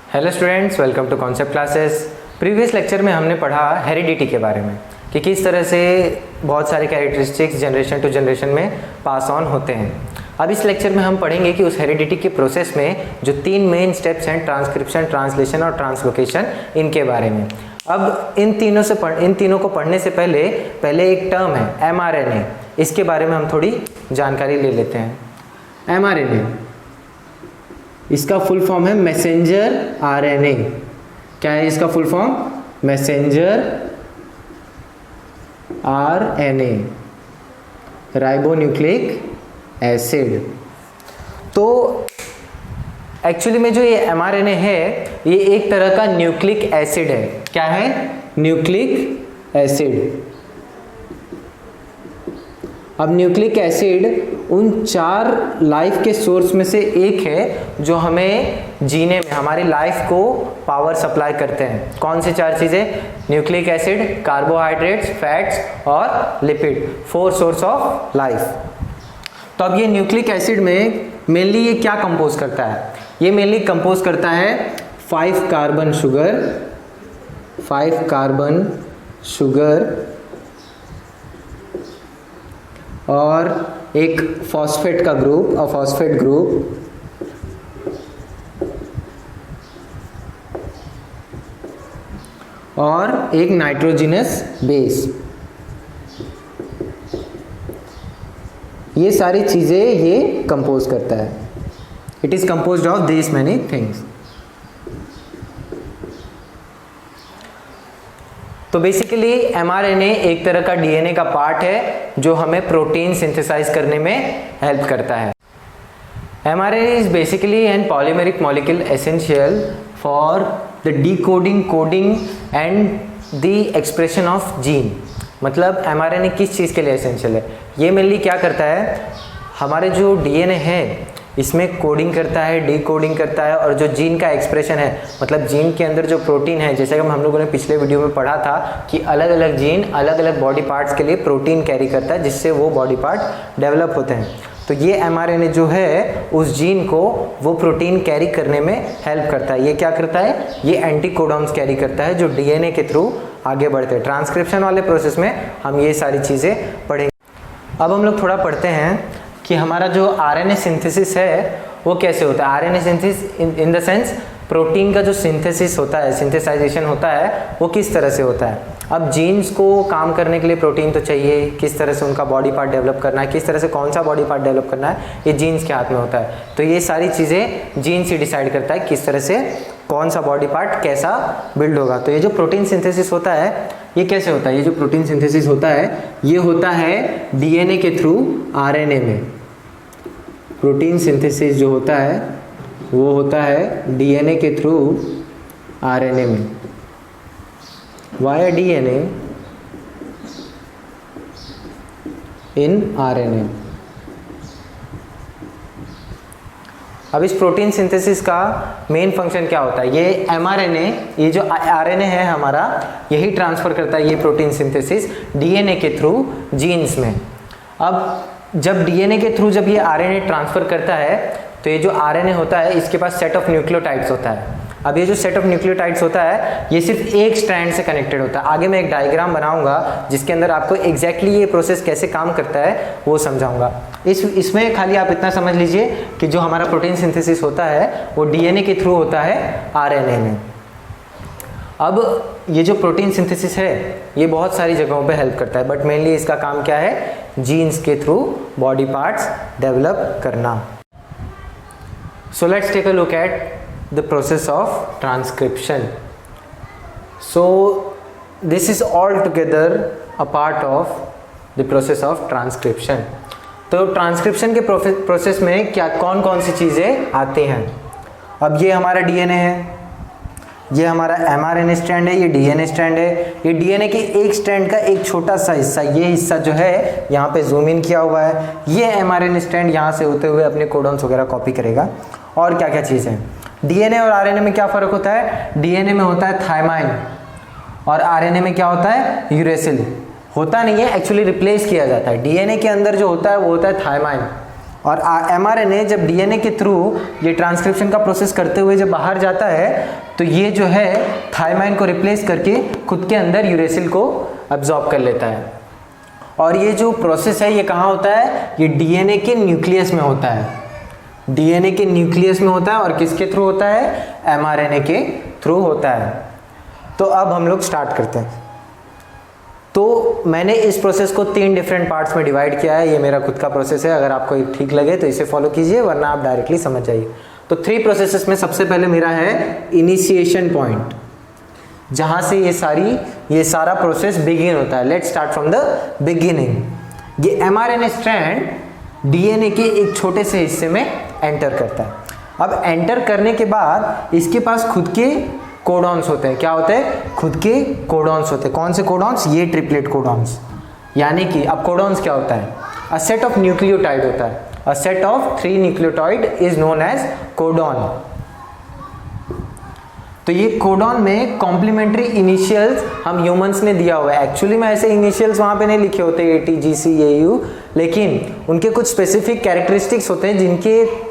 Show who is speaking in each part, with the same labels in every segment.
Speaker 1: Hello students, welcome to concept classes. Previous lecture में हमने पढ़ा हेरिडिटी के बारे में कि किस तरह से बहुत सारे कैरेक्टरिस्टिक्स जनरेशन टू जनरेशन में पास ऑन होते हैं। अब इस लेक्चर में हम पढ़ेंगे कि उस हेरिडिटी के प्रोसेस में जो 3 मेन स्टेप्स हैं, ट्रांसक्रिप्शन, ट्रांसलेशन और ट्रांसलोकेशन, इनके बारे में। अब इन तीनों को पढ़ने से पहले एक टर्म है mRNA, इसके बारे में हम थोड़ी जानकारी ले लेते हैं। mRNA, इसका फुल फॉर्म है मैसेंजर आरएनए। क्या है इसका full form? Messenger RNA, ribonucleic acid. तो एक्चुअली में जो ये एमआरएनए है, ये एक तरह का न्यूक्लिक एसिड है। क्या है? Nucleic acid. अब न्यूक्लिक एसिड उन 4 लाइफ के सोर्स में से एक है जो हमें जीने में, हमारी लाइफ को पावर सप्लाई करते हैं। कौन से 4 चीज़ें? न्यूक्लिक एसिड, कार्बोहाइड्रेट्स, फैट्स और लिपिड, 4 सोर्स ऑफ लाइफ। तो अब ये न्यूक्लिक एसिड में मेनली ये क्या कंपोज करता है? ये मेनली कंपोज करता है 5 कार्बन शुगर और एक फॉस्फेट का ग्रुप, और फॉस्फेट ग्रुप, और एक नाइट्रोजनस बेस। ये सारी चीजें ये कंपोज करता है। It is composed of this many things. तो बेसिकली एमआरएनए एक तरह का डीएनए का पार्ट है जो हमें प्रोटीन सिंथेसाइज करने में हेल्प करता है। MRNA is basically an polymeric molecule essential for the decoding, coding and the expression of gene. मतलब एमआरएनए किस चीज़ के लिए एसेंशियल है? ये मेनली क्या करता है, हमारे जो डीएनए है इसमें कोडिंग करता है, डिकोडिंग करता है, और जो जीन का एक्सप्रेशन है, मतलब जीन के अंदर जो प्रोटीन है, जैसे कि हम लोगों ने पिछले वीडियो में पढ़ा था कि अलग अलग जीन अलग अलग बॉडी पार्ट्स के लिए प्रोटीन कैरी करता है, जिससे वो बॉडी पार्ट डेवलप होते हैं। तो ये एमआरएनए जो है उस जीन को वो प्रोटीन कैरी करने में हेल्प करता है। ये क्या करता है? ये एंटीकोडॉन्स कैरी करता है जो डीएनए के थ्रू आगे बढ़ते हैं। ट्रांसक्रिप्शन वाले प्रोसेस में हम ये सारी चीज़ें पढ़ेंगे। अब हम लोग थोड़ा पढ़ते हैं कि हमारा जो आरएनए सिंथेसिस है वो कैसे होता है। RNA synthesis in the sense protein का जो सिंथेसिस होता है, सिंथेसाइजेशन होता है, वो किस तरह से होता है। अब जीन्स को काम करने के लिए प्रोटीन तो चाहिए, किस तरह से उनका बॉडी पार्ट डेवलप करना है, किस तरह से कौन सा बॉडी पार्ट डेवलप करना है, ये जीन्स के हाथ में होता है। तो ये सारी चीज़ें जीन्स ही डिसाइड करता है किस तरह से कौन सा बॉडी पार्ट कैसा बिल्ड होगा। तो ये जो प्रोटीन सिंथेसिस होता है ये कैसे होता है? ये जो प्रोटीन सिंथेसिस होता है ये होता है डीएनए के थ्रू आरएनए में। प्रोटीन सिंथेसिस जो होता है वो होता है डीएनए के थ्रू आरएनए में, वाया डीएनए इन आरएनए। अब इस प्रोटीन सिंथेसिस का मेन फंक्शन क्या होता है? ये एमआरएनए, ये जो आरएनए है हमारा, यही ट्रांसफर करता है ये प्रोटीन सिंथेसिस डीएनए के थ्रू जीन्स में। अब जब डीएनए के थ्रू जब ये आरएनए ट्रांसफर करता है तो ये जो आरएनए होता है इसके पास सेट ऑफ न्यूक्लियोटाइड्स होता है। अब ये जो सेट ऑफ न्यूक्लियोटाइड्स होता है ये सिर्फ एक स्ट्रैंड से कनेक्टेड होता है। आगे मैं एक डायग्राम बनाऊंगा जिसके अंदर आपको एग्जैक्टली ये प्रोसेस कैसे काम करता है वो समझाऊंगा। इसमें खाली आप इतना समझ लीजिए कि जो हमारा प्रोटीन सिंथेसिस होता है वो डीएनए के थ्रू होता है आरएनए में। अब ये जो प्रोटीन सिंथेसिस है ये बहुत सारी जगहों पे हेल्प करता है, बट मेनली इसका काम क्या है? जीन्स के थ्रू बॉडी पार्ट्स डेवलप करना। So let's take a look at the process of transcription. So this is altogether a part of the process of transcription. तो ट्रांसक्रिप्शन के प्रोसेस में क्या कौन कौन सी चीज़ें आती हैं? अब ये हमारा डीएनए है, ये हमारा एमआरएनए स्ट्रैंड है, ये डीएनए स्ट्रैंड है। ये डीएनए के एक स्ट्रैंड का एक छोटा सा हिस्सा, ये हिस्सा जो है यहाँ पे जूम इन किया हुआ है। ये एमआरएनए स्ट्रैंड यहाँ से होते हुए अपने कोडॉन्स वगैरह कॉपी करेगा। और क्या क्या चीज़ है? डीएनए और आरएनए में क्या फ़र्क होता है? डीएनए में होता है थायमाइन और आरएनए में क्या होता है? यूरेसिल। होता नहीं है, एक्चुअली रिप्लेस किया जाता है। डीएनए के अंदर जो होता है वो होता है थायमाइन और mRNA जब DNA के थ्रू ये ट्रांसक्रिप्शन का प्रोसेस करते हुए जब बाहर जाता है तो ये जो है थायमाइन को रिप्लेस करके खुद के अंदर यूरेसिल को अब्जॉर्ब कर लेता है। और ये जो प्रोसेस है ये कहाँ होता है, ये DNA के न्यूक्लियस में होता है, DNA के न्यूक्लियस में होता है। और किसके थ्रू होता है, mRNA के थ्रू होता है। तो अब हम लोग स्टार्ट करते हैं। तो मैंने इस प्रोसेस को 3 डिफरेंट पार्ट्स में डिवाइड किया है। ये मेरा खुद का प्रोसेस है, अगर आपको ठीक लगे तो इसे फॉलो कीजिए, वरना आप डायरेक्टली समझ जाइए। तो 3 प्रोसेसेस में सबसे पहले मेरा है इनिशिएशन पॉइंट, जहाँ से ये सारा प्रोसेस बिगिन होता है। Let's start from the beginning. ये mRNA स्ट्रैंड DNA के एक छोटे से हिस्से में एंटर करता है। अब एंटर करने के बाद इसके पास खुद के कोडॉन्स होते हैं। क्या होते हैं, खुद के कोडॉन्स होते हैं। कौन से कोडॉन्स, ये ट्रिपलेट कोडॉन्स। यानी कि अब कोडॉन्स क्या होता है, अ सेट ऑफ न्यूक्लियोटाइड होता है। A set of 3 nucleotide is known as codon. तो ये कोडॉन में कॉम्प्लीमेंट्री इनिशियल्स हम ह्यूमंस ने दिया हुआ है। एक्चुअली में ऐसे इनिशियल्स वहां पे नहीं लिखे होते AT GC AU, लेकिन उनके कुछ स्पेसिफिक कैरेक्टरिस्टिक्स होते हैं जिनके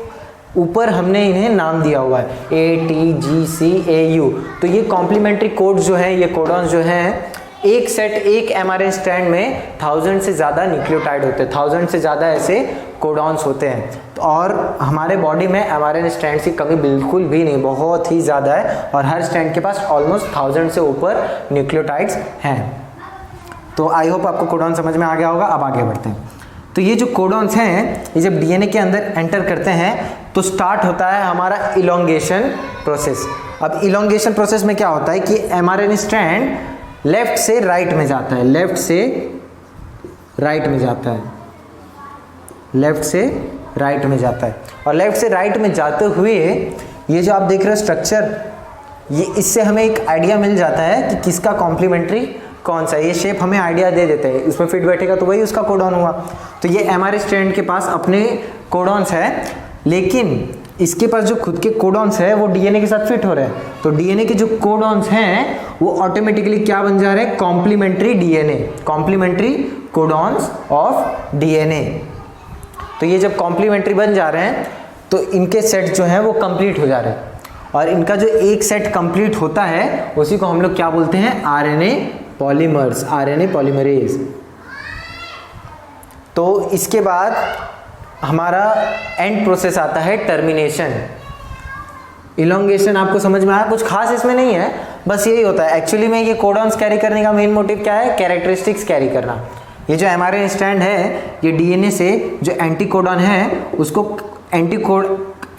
Speaker 1: ऊपर हमने इन्हें नाम दिया हुआ है, AT GC AU। तो ये कॉम्प्लीमेंट्री कोड जो है, ये कोडॉन्स जो हैं, एक सेट, एक mRNA स्ट्रैंड में 1000 से ज़्यादा न्यूक्लियोटाइड होते हैं, 1000 से ज़्यादा ऐसे कोडॉन्स होते हैं। और हमारे बॉडी में mRNA स्ट्रैंड की कमी बिल्कुल भी नहीं, बहुत ही ज़्यादा है। और हर स्ट्रैंड के पास ऑलमोस्ट 1000 से ऊपर न्यूक्लियोटाइड्स हैं। तो आई होप आपको कोडॉन समझ में आ गया होगा। अब आगे बढ़ते हैं। तो ये जो कोडॉन्स हैं, ये जब DNA के अंदर एंटर करते हैं तो स्टार्ट होता है हमारा इलोंगेशन प्रोसेस। अब इलोंगेशन प्रोसेस में क्या होता है कि mRNA स्ट्रैंड लेफ्ट से राइट में जाता है, लेफ्ट से राइट में जाता है, लेफ्ट से राइट में जाता है। और लेफ्ट से राइट में जाते हुए ये जो आप देख रहे हो स्ट्रक्चर, ये इससे हमें एक आइडिया मिल जाता है कि किसका कॉम्प्लीमेंट्री कौन सा है। ये शेप हमें आइडिया दे देते हैं, इसमें फिट बैठेगा तो वही उसका कोडॉन हुआ। तो ये mRNA स्ट्रैंड के पास अपने कोडॉन्स है, लेकिन इसके पास जो खुद के कोडॉन्स है वो DNA के साथ फिट हो रहे हैं। तो DNA के जो कोडॉन्स हैं वो ऑटोमेटिकली क्या बन जा रहे हैं, complementary DNA, complementary codons of DNA। तो ये जब कॉम्प्लीमेंट्री बन जा रहे हैं तो इनके सेट जो हैं वो कंप्लीट हो जा रहे हैं। और इनका जो एक सेट कंप्लीट होता है उसी को हम लोग क्या बोलते हैं, RNA पॉलीमर्स, RNA पॉलीमरेज। तो इसके बाद हमारा एंड प्रोसेस आता है टर्मिनेशन। इलोंगेशन आपको समझ में आया, कुछ खास इसमें नहीं है, बस यही होता है। एक्चुअली में ये कोडॉन्स कैरी करने का मेन मोटिव क्या है, कैरेक्टरिस्टिक्स कैरी करना। ये जो mRNA स्ट्रैंड है, ये DNA से जो एंटी कोडॉन है उसको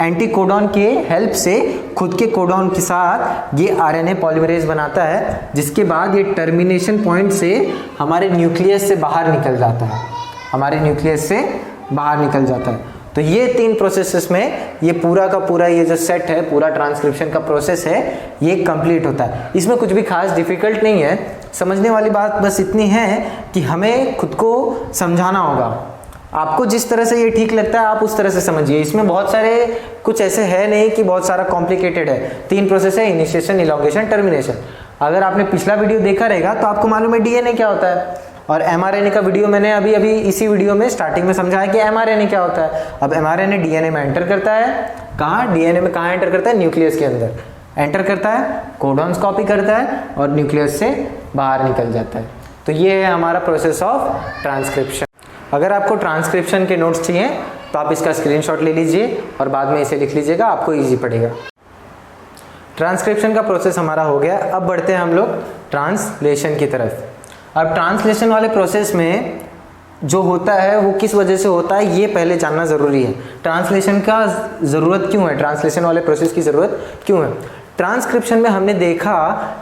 Speaker 1: एंटी कोडॉन के हेल्प से खुद के कोडॉन के साथ ये RNA पॉलीमरेज बनाता है, जिसके बाद ये टर्मिनेशन पॉइंट से हमारे न्यूक्लियस से बाहर निकल जाता है, हमारे न्यूक्लियस से बाहर निकल जाता है। तो ये 3 प्रोसेसेस में ये पूरा का पूरा ये जो सेट है, पूरा ट्रांसक्रिप्शन का प्रोसेस है, ये कंप्लीट होता है। इसमें कुछ भी खास डिफिकल्ट नहीं है, समझने वाली बात बस इतनी है कि हमें खुद को समझाना होगा। आपको जिस तरह से ये ठीक लगता है आप उस तरह से समझिए। इसमें बहुत सारे कुछ ऐसे है नहीं कि बहुत सारा कॉम्प्लिकेटेड है। 3 प्रोसेस है, इनिशिएशन, इलोंगेशन, टर्मिनेशन। अगर आपने पिछला वीडियो देखा रहेगा तो आपको मालूम है DNA क्या होता है। और mRNA का वीडियो मैंने अभी इसी वीडियो में स्टार्टिंग में समझाया कि mRNA क्या होता है। अब mRNA DNA में एंटर करता है, कहाँ, DNA में कहाँ एंटर करता है, न्यूक्लियस के अंदर एंटर करता है, कोडॉन्स कॉपी करता है और न्यूक्लियस से बाहर निकल जाता है। तो ये है हमारा प्रोसेस ऑफ ट्रांसक्रिप्शन। अगर आपको ट्रांसक्रिप्शन के नोट्स चाहिए तो आप इसका स्क्रीनशॉट ले लीजिए और बाद में इसे लिख लीजिएगा, आपको ईजी पड़ेगा। ट्रांसक्रिप्शन का प्रोसेस हमारा हो गया। अब बढ़ते हैं हम लोग ट्रांसलेशन की तरफ। अब ट्रांसलेशन वाले प्रोसेस में जो होता है वो किस वजह से होता है ये पहले जानना ज़रूरी है। ट्रांसलेशन का ज़रूरत क्यों है, ट्रांसलेशन वाले प्रोसेस की ज़रूरत क्यों है। ट्रांसक्रिप्शन में हमने देखा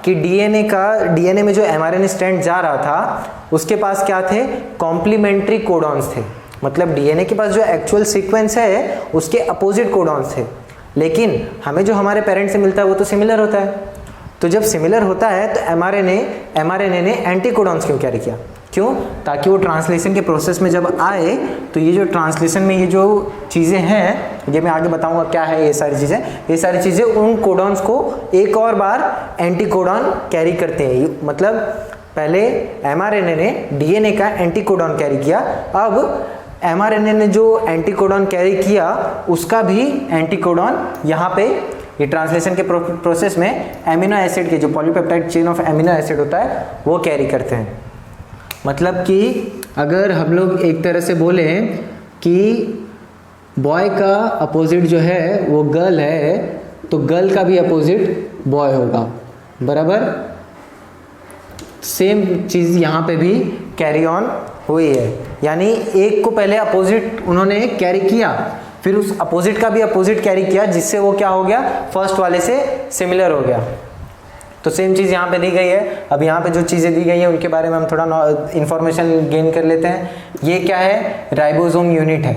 Speaker 1: कि DNA में जो mRNA स्ट्रैंड जा रहा था उसके पास क्या थे, कॉम्प्लीमेंट्री कोडॉन्स थे। मतलब DNA के पास जो एक्चुअल सीक्वेंस है उसके अपोजिट कोडॉन्स थे, लेकिन हमें जो हमारे पेरेंट से मिलता है वो तो सिमिलर होता है। तो जब सिमिलर होता है तो mRNA ने एंटी कोडॉन्स क्यों कैरी किया, क्यों, ताकि वो ट्रांसलेशन के प्रोसेस में जब आए तो ये जो ट्रांसलेशन में ये जो चीज़ें हैं, ये मैं आगे बताऊंगा क्या है ये सारी चीज़ें उन कोडॉन्स को एक और बार एंटी कोडॉन कैरी करते हैं। मतलब पहले mRNA ने DNA का एंटी कोडॉन कैरी किया, अब mRNA ने जो एंटीकोडॉन कैरी किया उसका भी एंटीकोडॉन यहाँ पे ये ट्रांसलेशन के प्रोसेस में एमिनो एसिड के जो polypeptide chain of amino acid होता है वो कैरी करते हैं। मतलब कि अगर हम लोग एक तरह से बोले कि बॉय का अपोजिट जो है वो गर्ल है, तो गर्ल का भी अपोजिट बॉय होगा, बराबर। सेम चीज़ यहाँ पे भी कैरी ऑन हुई है, यानी एक को पहले अपोजिट उन्होंने कैरी किया, फिर उस अपोजिट का भी अपोजिट कैरी किया, जिससे वो क्या हो गया, फर्स्ट वाले से सिमिलर हो गया। तो सेम चीज़ यहाँ पे दी गई है। अब यहाँ पे जो चीज़ें दी गई हैं उनके बारे में हम थोड़ा इन्फॉर्मेशन गेन कर लेते हैं। ये क्या है, राइबोसोम यूनिट है।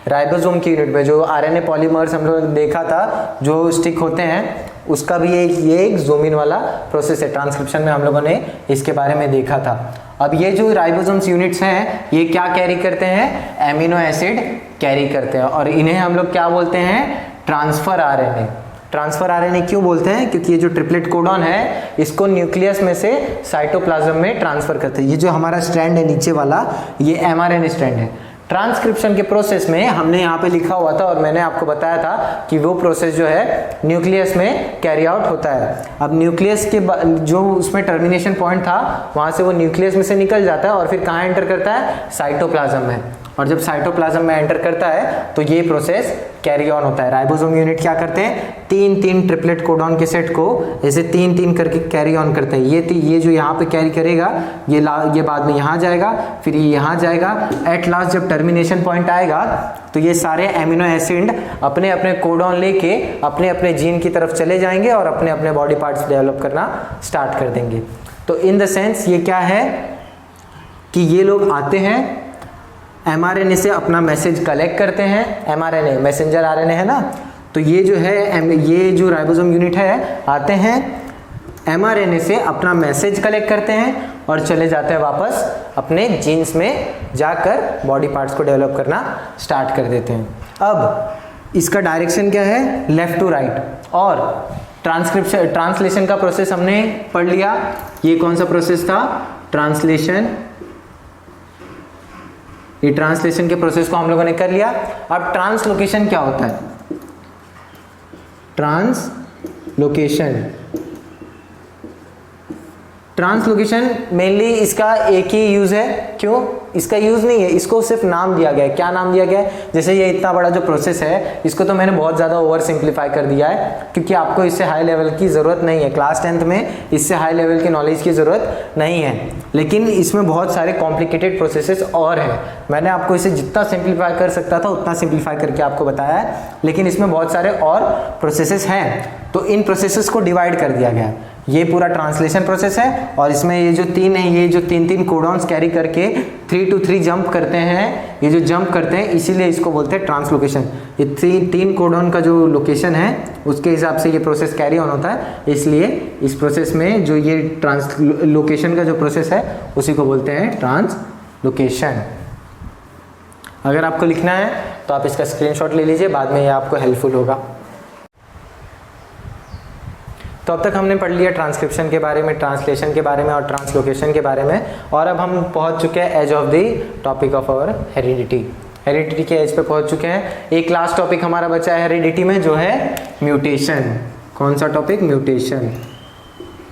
Speaker 1: राइबोसोम की यूनिट में जो आरएनए पॉलीमर्स हम लोग देखा था जो स्टिक होते हैं, उसका भी ये एक ज़ूम इन वाला प्रोसेस है। ट्रांसक्रिप्शन में हम लोगों ने इसके बारे में देखा था। अब ये जो राइबोसोम्स यूनिट्स हैं ये क्या कैरी करते हैं, एमिनो एसिड कैरी करते हैं, और इन्हें हम लोग क्या बोलते हैं, ट्रांसफर आरएनए। ट्रांसफर आरएनए क्यों बोलते हैं, क्योंकि ये जो ट्रिपलेट कोडॉन है इसको न्यूक्लियस में से साइटोप्लाज्म में ट्रांसफर करते हैं। ये जो हमारा स्ट्रैंड है नीचे वाला, ये एमआरएनए स्ट्रैंड है। ट्रांसक्रिप्शन के प्रोसेस में हमने यहाँ पे लिखा हुआ था और मैंने आपको बताया था कि वो प्रोसेस जो है न्यूक्लियस में कैरी आउट होता है। अब न्यूक्लियस के जो उसमें टर्मिनेशन पॉइंट था वहाँ से वो न्यूक्लियस में से निकल जाता है और फिर कहाँ एंटर करता है, साइटोप्लाज्म में। और जब साइटोप्लाज्म में एंटर करता है तो ये प्रोसेस कैरी ऑन होता है। राइबोसोम यूनिट क्या करते हैं, तीन तीन ट्रिपलेट कोडॉन के सेट को ऐसे तीन तीन करके कैरी ऑन करते हैं। ये जो यहाँ पे कैरी करेगा ये बाद में यहाँ जाएगा, फिर ये यहाँ जाएगा। एट लास्ट जब टर्मिनेशन पॉइंट आएगा तो ये सारे एमिनो एसिड अपने अपने कोडॉन लेके अपने अपने जीन की तरफ चले जाएंगे और अपने अपने बॉडी पार्ट्स डेवलप करना स्टार्ट कर देंगे। तो इन द सेंस ये क्या है कि ये लोग आते हैं एमआरएनए से अपना मैसेज कलेक्ट करते हैं। एमआरएनए मैसेंजर आरएनए है ना, तो ये जो है ये जो राइबोसोम यूनिट है आते हैं एमआरएनए से अपना मैसेज कलेक्ट करते हैं और चले जाते हैं वापस अपने जीन्स में जाकर बॉडी पार्ट्स को डेवलप करना स्टार्ट कर देते हैं। अब इसका डायरेक्शन क्या है, लेफ्ट टू राइट। और ट्रांसलेशन का प्रोसेस हमने पढ़ लिया। ये कौन सा प्रोसेस था, ट्रांसलेशन। ये ट्रांसलेशन के प्रोसेस को हम लोगों ने कर लिया। अब ट्रांसलोकेशन क्या होता है, ट्रांसलोकेशन मेनली इसका एक ही यूज है। क्यों, इसका यूज नहीं है, इसको सिर्फ नाम दिया गया है। क्या नाम दिया गया है, जैसे ये इतना बड़ा जो प्रोसेस है इसको तो मैंने बहुत ज़्यादा ओवर सिंप्लीफाई कर दिया है क्योंकि आपको इससे हाई लेवल की ज़रूरत नहीं है। क्लास 10th में इससे हाई लेवल की नॉलेज की ज़रूरत नहीं है, लेकिन इसमें बहुत सारे कॉम्प्लिकेटेड प्रोसेसेस और हैं। मैंने आपको इसे जितना सिंप्लीफाई कर सकता था उतना सिंप्लीफाई करके आपको बताया है, लेकिन इसमें बहुत सारे और प्रोसेसेस हैं। तो इन प्रोसेसेस को डिवाइड कर दिया गया है। ये पूरा ट्रांसलेशन प्रोसेस है और इसमें ये जो तीन है, ये जो तीन तीन कोडॉन्स कैरी करके 3 to 3 जंप करते हैं, ये जो जंप करते हैं इसीलिए इसको बोलते हैं ट्रांसलोकेशन। ये तीन कोडॉन का जो लोकेशन है उसके हिसाब से ये प्रोसेस कैरी ऑन होता है, इसलिए इस प्रोसेस में जो ये ट्रांसलोकेशन का जो प्रोसेस है उसी को बोलते हैं ट्रांसलोकेशन। अगर आपको लिखना है तो आप इसका स्क्रीनशॉट ले लीजिए, बाद में ये आपको हेल्पफुल होगा। तो अब तक हमने पढ़ लिया ट्रांसक्रिप्शन के बारे में, ट्रांसलेशन के बारे में और ट्रांसलोकेशन के बारे में, और अब हम पहुंच चुके हैं edge of the topic of our heredity. Heredity के एज पे पहुंच चुके हैं। एक लास्ट टॉपिक हमारा बचा है हेरिडिटी में, जो है म्यूटेशन। कौन सा टॉपिक, म्यूटेशन।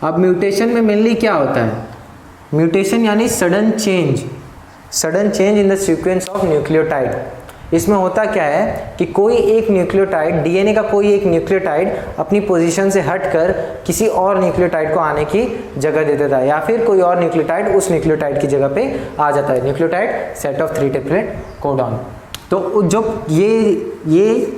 Speaker 1: अब म्यूटेशन में मेनली क्या होता है, म्यूटेशन यानी sudden change in the sequence of nucleotide. इसमें होता क्या है कि कोई एक न्यूक्लियोटाइड, डीएनए का कोई एक न्यूक्लियोटाइड अपनी पोजीशन से हटकर किसी और न्यूक्लियोटाइड को आने की जगह दे देता है, या फिर कोई और न्यूक्लियोटाइड उस न्यूक्लियोटाइड की जगह पे आ जाता है। Nucleotide set of 3 triplet codon. तो जो ये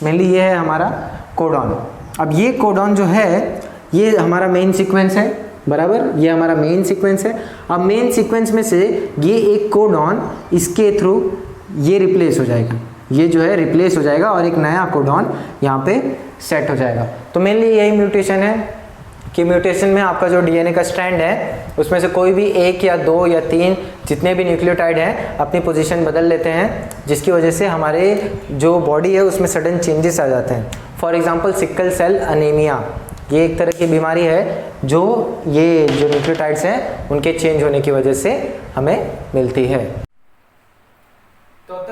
Speaker 1: मेनली ये है हमारा कोडॉन। अब ये कोडॉन जो है ये हमारा मेन सीक्वेंस है, बराबर, ये हमारा मेन सीक्वेंस है। अब मेन सीक्वेंस में से ये एक कोडॉन इसके थ्रू ये रिप्लेस हो जाएगा, ये जो है रिप्लेस हो जाएगा और एक नया कोडॉन यहाँ पे सेट हो जाएगा। तो मेनली यही म्यूटेशन है कि म्यूटेशन में आपका जो डीएनए का स्ट्रैंड है उसमें से कोई भी एक या दो या तीन जितने भी न्यूक्लियोटाइड हैं अपनी पोजीशन बदल लेते हैं, जिसकी वजह से हमारे जो बॉडी है उसमें सडन चेंजेस आ जाते हैं। For example sickle cell anaemia, ये एक तरह की बीमारी है जो न्यूक्लियोटाइड्स हैं उनके चेंज होने की वजह से हमें मिलती है। तो अब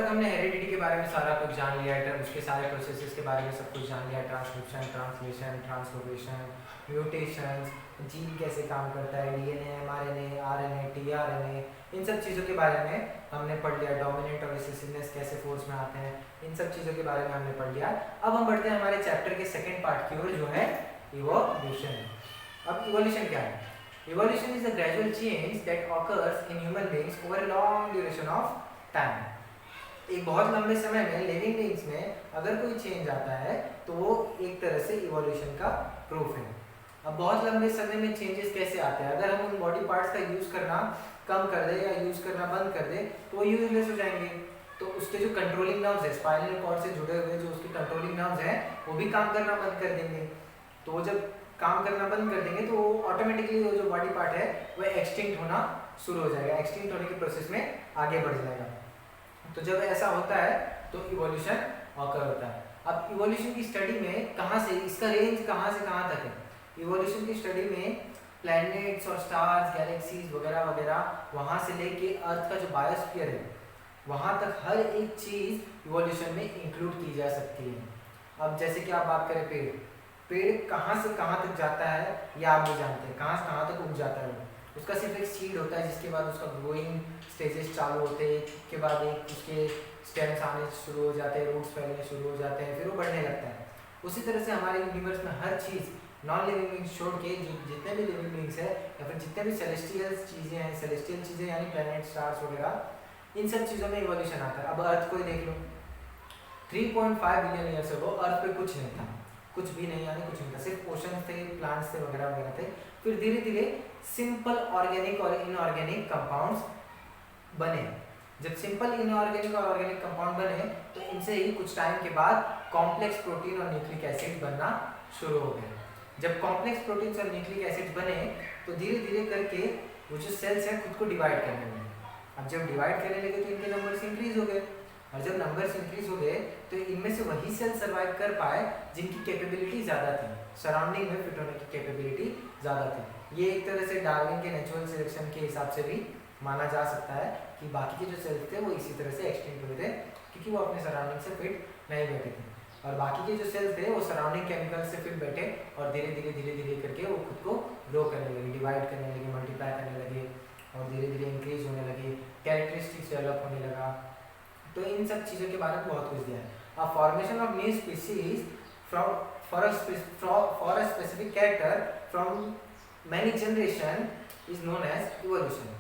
Speaker 1: सारा कुछ जान लिया है, उसके सारे प्रोसेसेस के बारे में सब कुछ जान लिया, transcription, translation, translocation, mutations, gene कैसे काम करता है, डीएनए, एमआरएनए, आरएनए, टीआरएनए, इन सब चीज़ों के बारे में हमने पढ़ लिया। डोमिनेंट और रिसेसिवनेस कैसे फोर्स में आते हैं, इन सब चीज़ों के बारे में हमने पढ़ लिया। अब हम बढ़ते हैं हमारे चैप्टर के सेकेंड पार्ट की ओर, जो है इवोल्यूशन। अब इवोल्यूशन क्या है? Evolution is a gradual change that occurs in human beings over a long duration of time. एक बहुत लंबे समय में लिविंग बीइंग्स में अगर कोई चेंज आता है तो वो एक तरह से इवोल्यूशन का प्रूफ है। अब बहुत लंबे समय में चेंजेस कैसे आते हैं? अगर हम उन बॉडी पार्ट्स का यूज़ करना कम कर दे या यूज़ करना बंद कर दे तो वो यूजलेस हो जाएंगे। तो उसके जो कंट्रोलिंग नर्व्स है, स्पाइनल कॉर्ड से जुड़े हुए जो उसके कंट्रोलिंग नर्व्स हैं, वो भी काम करना बंद कर देंगे। तो वो जब काम करना बंद कर देंगे तो ऑटोमेटिकली वो जो बॉडी पार्ट है वो एक्सटिंक्ट होना शुरू हो जाएगा, एक्सटिंक्ट होने के प्रोसेस में आगे बढ़ जाएगा। तो जब ऐसा होता है तो इवोल्यूशन ऑकर होता है। अब इवोल्यूशन की स्टडी में कहाँ से, इसका रेंज कहाँ से कहाँ तक है? इवोल्यूशन की स्टडी में प्लैनेट्स और स्टार्स, गैलेक्सीज वगैरह वगैरह, वहाँ से लेके अर्थ का जो बायोस्फीयर है वहाँ तक हर एक चीज़ इवोल्यूशन में इंक्लूड की जा सकती है। अब जैसे कि आप बात करें पेड़, पेड़ कहाँ से कहाँ तक जाता है ये आप भी जानते हैं, कहाँ से कहाँ तक उग जाता है। उसका सिर्फ एक सीड होता है जिसके बाद उसका ग्रोइंग स्टेजेस चालू होते हैं, के बाद एक उसके स्टेम्स आने शुरू हो जाते हैं, रूट्स फैलने शुरू हो जाते हैं, फिर वो बढ़ने लगता है। उसी तरह से हमारे यूनिवर्स में हर चीज़ नॉन लिविंग बींग्स छोड़ के जो जितने भी लिविंग बींग्स है या फिर जितने भी सेलेस्टियल चीज़ें हैं, सेलेस्टियल चीज़ें यानी प्लैनेट, स्टार्स वगैरह, इन सब चीज़ों में इवोल्यूशन आता है। अब अर्थ को ही देख लो, 3.5 बिलियन ईयर्स अगो अर्थ पे कुछ नहीं था, कुछ भी नहीं यानी कुछ नहीं था, सिर्फ ओशन थे, प्लांट्स थे वगैरह वगैरह थे। फिर धीरे धीरे सिंपल ऑर्गेनिक और इनऑर्गेनिक कंपाउंड्स बने। जब सिंपल इनऑर्गेनिक और ऑर्गेनिक कंपाउंड बने तो इनसे ही कुछ टाइम के बाद कॉम्प्लेक्स प्रोटीन और न्यूक्लिक एसिड बनना शुरू हो गए। जब कॉम्प्लेक्स प्रोटीन्स और न्यूक्लिक एसिड बने तो धीरे धीरे करके वो जो सेल्स हैं खुद को डिवाइड करने लगे। अब जब डिवाइड करने लगे तो इनके नंबर्स इंक्रीज हो गए, और जब नंबर्स इंक्रीज हो गए तो इनमें से वही सेल सर्वाइव कर पाए जिनकी कैपेबिलिटी ज़्यादा थी, सराउंडिंग में फिट होने की कैपेबिलिटी ज़्यादा थी। ये एक तरह से डार्विन के नेचुरल सिलेक्शन के हिसाब से भी माना जा सकता है कि बाकी के जो सेल्स थे वो इसी तरह से एक्सटिंक्ट हुए थे क्योंकि वो अपने सराउंडिंग से फिट नहीं बैठे थे, और बाकी के जो सेल्स थे वो सराउंडिंग केमिकल से फिट बैठे और धीरे धीरे करके वो खुद को ग्रो करने लगे, डिवाइड करने लगे, मल्टीप्लाई करने लगे और धीरे धीरे इंक्रीज होने लगे, कैरेक्टरिस्टिक्स डेवलप होने लगा। तो इन सब चीज़ों के बारे में बहुत कुछ दिया है। अब formation of new species for a specific character from many generation is known as evolution.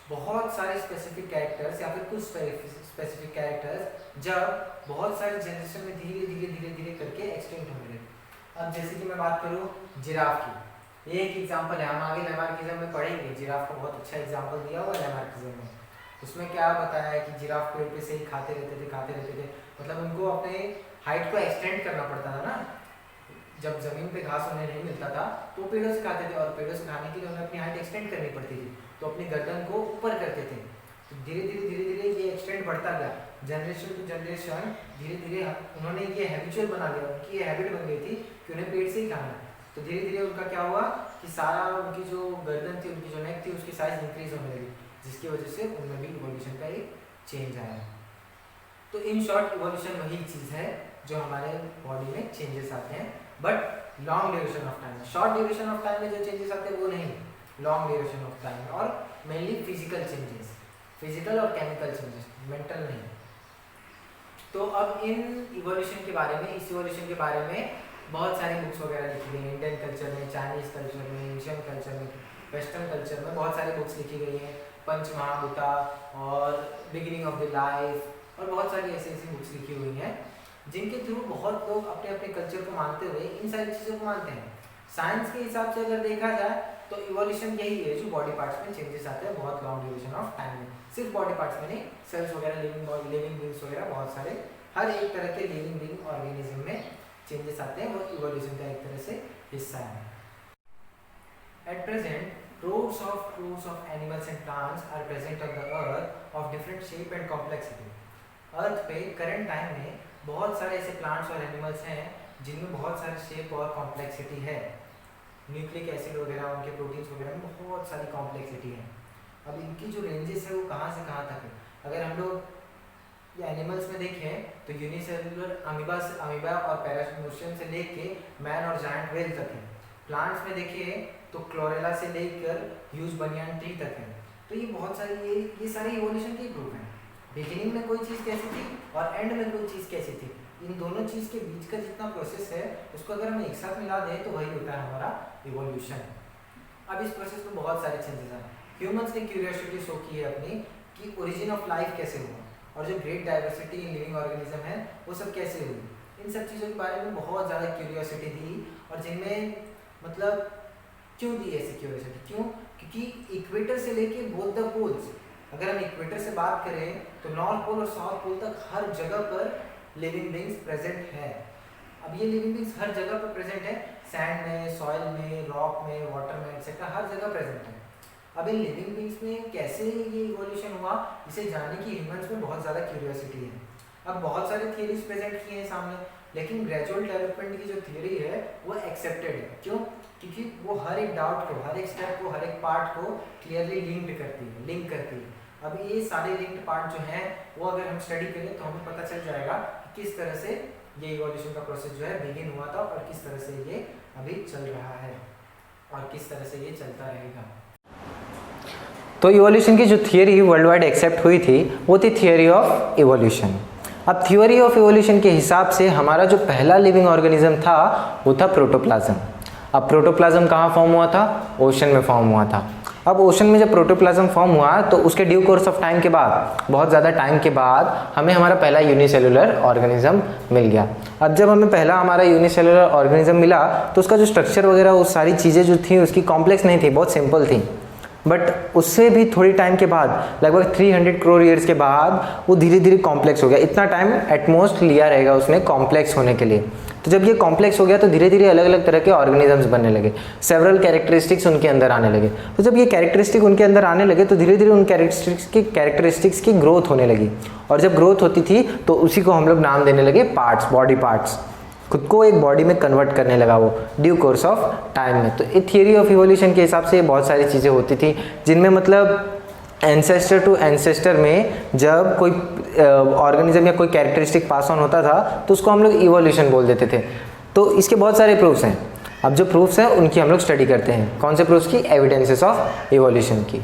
Speaker 1: बहुत सारे स्पेसिफिक कैरेक्टर्स या फिर कुछ स्पेसिफिक कैरेक्टर्स जब बहुत सारे जनरेशन में धीरे धीरे करके एक्सटिंक्ट होने लगे। अब जैसे कि मैं बात करूँ जिराफ की, ये एक एग्जांपल है, हम आगे लैमार्किज्म में पढ़ेंगे। जिराफ को बहुत अच्छा एग्जांपल दिया हुआ है लैमार्किज्म में। उसमें क्या बताया है कि जिराफ पेड़ पे से ही खाते रहते थे, मतलब उनको अपने हाइट को एक्सटेंड करना पड़ता था ना। जब ज़मीन पे घास उन्हें नहीं मिलता था तो पेड़ों से खाते थे, और पेड़ों से खाने के लिए उन्हें अपनी हाइट एक्सटेंड करनी पड़ती थी, तो अपनी गर्दन को ऊपर करते थे। तो धीरे धीरे ये एक्सटेंड बढ़ता गया, जनरेशन टू जनरेशन धीरे धीरे उन्होंने ये हैबिचुअल बना लिया, उनकी ये हैबिट बन गई थी कि उन्हें पेड़ से ही खाना है। तो धीरे धीरे उनका क्या हुआ कि सारा उनकी जो गर्दन थी, उनकी जो नेक थी, उसकी साइज इंक्रीज होने लगी, जिसकी वजह से उनमें भी इवोल्यूशन का एक चेंज आया। तो इन शॉर्ट इवोल्यूशन वही चीज़ है जो हमारे बॉडी में चेंजेस आते हैं, but long duration of time में। शॉर्ट ड्यूरेशन ऑफ टाइम में जो चेंजेस आते हैं वो नहीं, लॉन्ग ड्यूरेशन ऑफ टाइम में, और मेनली फिजिकल चेंजेस, फिजिकल और केमिकल चेंजेस, मेंटल नहीं। तो अब इन इवोल्यूशन के बारे में, इस इवोल्यूशन के बारे में बहुत सारी बुक्स वगैरह लिखी गई हैं। इंडियन कल्चर में, चाइनीज़ कल्चर में, एशियन कल्चर में, वेस्टर्न कल्चर में बहुत सारी बुक्स लिखी गई हैं। पंचमहाभूता और बिगिनिंग ऑफ द लाइफ और बहुत सारी ऐसी बुक्स लिखी हुई हैं जिनके थ्रू बहुत लोग अपने अपने कल्चर को मानते हुए इन सारी चीज़ों को मानते हैं। साइंस के हिसाब से अगर देखा जाए तो इवोल्यूशन यही है जो बॉडी पार्ट्स में चेंजेस आते हैं बहुत लॉन्ग ड्यूरेशन ऑफ टाइम में। सिर्फ बॉडी पार्ट्स में नहीं, सेल्स वगैरह, लिविंग बींग्स वगैरह, बहुत सारे हर एक तरह के लिविंग बींग ऑर्गेनिज्म में चेंजेस आते हैं, वो इवोल्यूशन का एक तरह से हिस्सा है। At present crores of animals and plants are present on the earth of different shape and complexity। अर्थ पे करंट टाइम में बहुत सारे ऐसे प्लांट्स और एनिमल्स हैं जिनमें बहुत सारे शेप और कॉम्प्लेक्सिटी है। न्यूक्लिक एसिड वगैरह, उनके प्रोटीन्स वगैरह में बहुत सारी कॉम्प्लेक्सिटी है। अब इनकी जो रेंजेस है वो कहाँ से कहाँ तक है। अगर हम लोग ये एनिमल्स में देखें तो यूनिसेलुलर अमीबा और पैरामीशियम से लेके मैन और जायंट व्हेल तक है। प्लांट्स में देखिए तो क्लोरेला से लेकर ह्यूज बनियान ट्री तक है। तो ये बहुत सारी ये सारे इवोल्यूशन के ग्रुप हैं। बिगिनिंग में कोई चीज़ कैसी थी और एंड में कोई चीज़ कैसी थी, इन दोनों चीज़ के बीच का जितना प्रोसेस है उसको अगर हम एक साथ मिला दें तो वही होता है हमारा इवोल्यूशन। अब इस प्रोसेस में बहुत सारे चेंजेस हैं। ह्यूमंस ने क्यूरियोसिटी शो की है अपनी कि ओरिजिन ऑफ लाइफ कैसे हुआ और जो great diversity in living organism है वो सब कैसे हुई। इन सब चीज़ों के बारे में बहुत ज़्यादा क्यूरियोसिटी थी और जिनमें मतलब क्यों दी ऐसी क्यूरियोसिटी, क्यों? क्योंकि इक्वेटर से लेके बोथ द पोल्स, अगर हम इक्वेटर से बात करें तो नॉर्थ पोल और साउथ पोल तक हर जगह पर लिविंग बींग्स प्रेजेंट है। अब ये लिविंग बींग्स हर जगह पर प्रेजेंट है, सैंड में, सॉइल में, रॉक में, वाटर में एक्सेट्रा, हर जगह प्रेजेंट है। अब इन लिविंग बींग्स में कैसे ये इवोल्यूशन हुआ इसे जानने की ह्यूमंस में बहुत ज़्यादा क्यूरियोसिटी है। अब बहुत सारे थियरीज प्रेजेंट किए हैं सामने, लेकिन ग्रेजुअल डेवलपमेंट की जो थियरी है वो एक्सेप्टेड है। क्यों? क्योंकि वो हर एक डाउट को, हर एक स्टेप को, हर एक पार्ट को क्लियरली लिंक करती है। अब ये सारे लिंक्ड पार्ट जो हैं वो अगर हम स्टडी करें तो हमें पता चल जाएगा कि किस तरह से ये इवोल्यूशन का प्रोसेस जो है बिगिन हुआ था और किस तरह से ये अभी चल रहा है और किस तरह से ये चलता रहेगा।
Speaker 2: तो इवोल्यूशन की जो थियरी वर्ल्ड वाइड एक्सेप्ट हुई थी वो थी थियरी ऑफ इवोल्यूशन। अब थियरी ऑफ इवोल्यूशन के हिसाब से हमारा जो पहला लिविंग ऑर्गेनिज्म था वो था प्रोटोप्लाज्म। अब प्रोटोप्लाज्म कहाँ फॉर्म हुआ था? ओशन में फॉर्म हुआ था। अब ओशन में जब प्रोटोप्लाज्म फॉर्म हुआ तो उसके ड्यू कोर्स ऑफ टाइम के बाद, बहुत ज़्यादा टाइम के बाद हमें हमारा पहला यूनिसेलुलर ऑर्गेनिज्म मिल गया। अब जब हमें पहला हमारा यूनिसेलुलर ऑर्गेनिज्म मिला तो उसका जो स्ट्रक्चर वगैरह वो सारी चीज़ें जो थी उसकी कॉम्प्लेक्स नहीं थी, बहुत सिंपल थी। बट उससे भी थोड़ी टाइम के बाद, लगभग 300 करोड़ ईयर्स के बाद वो धीरे धीरे कॉम्प्लेक्स हो गया। इतना टाइम एटमोस्ट लिया रहेगा उसने कॉम्प्लेक्स होने के लिए। तो जब ये कॉम्प्लेक्स हो गया तो धीरे धीरे अलग अलग तरह के ऑर्गेनिजम्स बनने लगे, सेवरल कैरेक्टरिस्टिक्स उनके अंदर आने लगे। तो जब ये कैरेक्टरिस्टिक उनके अंदर आने लगे तो धीरे धीरे उन कैरेक्टरिस्टिक्स की ग्रोथ होने लगी। और जब ग्रोथ होती थी तो उसी को हम लोग नाम देने लगे पार्ट्स, बॉडी पार्ट्स। खुद को एक बॉडी में कन्वर्ट करने लगा वो ड्यू कोर्स ऑफ टाइम में। तो ये थियरी ऑफ इवोल्यूशन के हिसाब से बहुत सारी चीज़ें होती थी जिनमें मतलब एंसेस्टर टू एंसेस्टर में जब कोई ऑर्गेनिज्म या कोई कैरेक्टरिस्टिक पास ऑन होता था तो उसको हम लोग इवोल्यूशन बोल देते थे। तो इसके बहुत सारे प्रूफ्स हैं। अब जो प्रूफ्स हैं उनकी हम लोग स्टडी करते हैं। कौन से प्रूफ्स की? एविडेंसेस ऑफ इवोल्यूशन की।